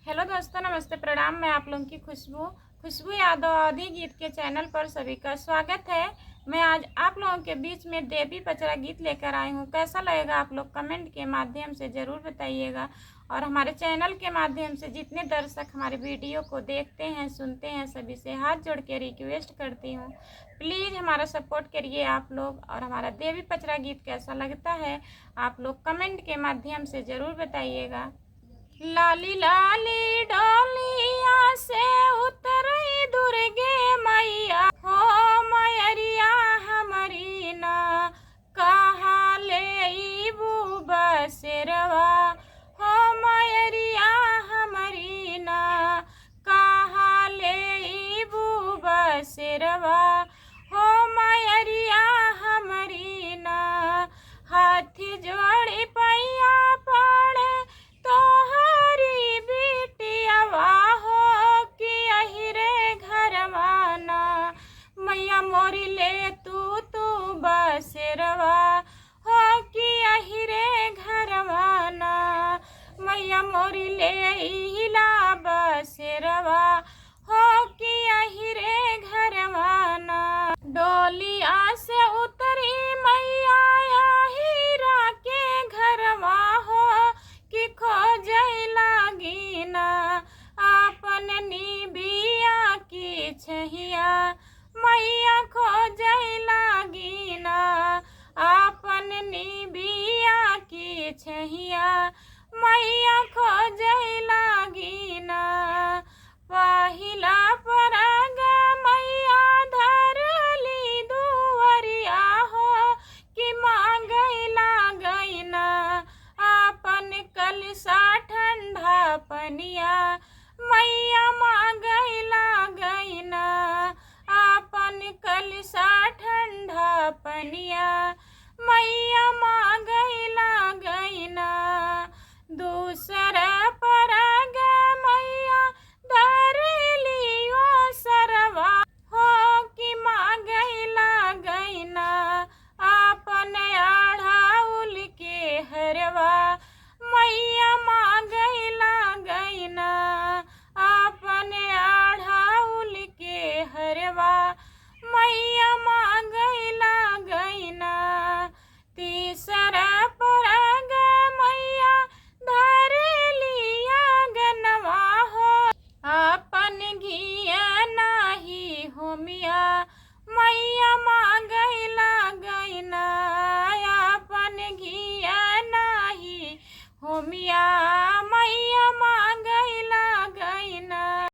Hello दोस्तों, नमस्ते, प्रणाम। मैं आप लोगों की खुशबू यादव आदि गीत के चैनल पर सभी का स्वागत है। मैं आज आप लोगों के बीच में देवी पचरा गीत लेकर आई हूँ। कैसा लगेगा आप लोग कमेंट के माध्यम से ज़रूर बताइएगा। और हमारे चैनल के माध्यम से जितने दर्शक हमारे वीडियो को देखते हैं, सुनते हैं, सभी से हाथ जोड़ के रिक्वेस्ट करती हूँ, प्लीज़ हमारा सपोर्ट करिए आप लोग। और हमारा देवी पचरा गीत कैसा लगता है आप लोग कमेंट के माध्यम से ज़रूर बताइएगा। लाली लाली डोलिया से उतरी दुर्गे मैया हो, मैरिया हमारी ना कहाँ ले बसेरवा हो, मैरिया हमारी ना कहाँ ले बसेरवा हो, मैरिया हमारी ना। हाथी जोड़ी पैया पड़े तो मैया मोरी ले तू बसेरवा हो कि यही रे घरवाना। मैया मोरी ले हिला बसेरवा हो कि यही रे घरवाना। डोलिया से उतरी मैया हीरा के घरवा हो कि खोज लागी ना आपन निबिया की छहिया। मैया खोज लागी ना आपन निबिया की छहिया। मैया खोज लागी ना पहिला पराग मैया धरली दुवरिया हो कि मांग लागई ना आपन कलसा ठंडा पनिया। मैया मांग लागई ना आपन कलसा ठंडा पनिया। मैया मांग लागई ना दूसरा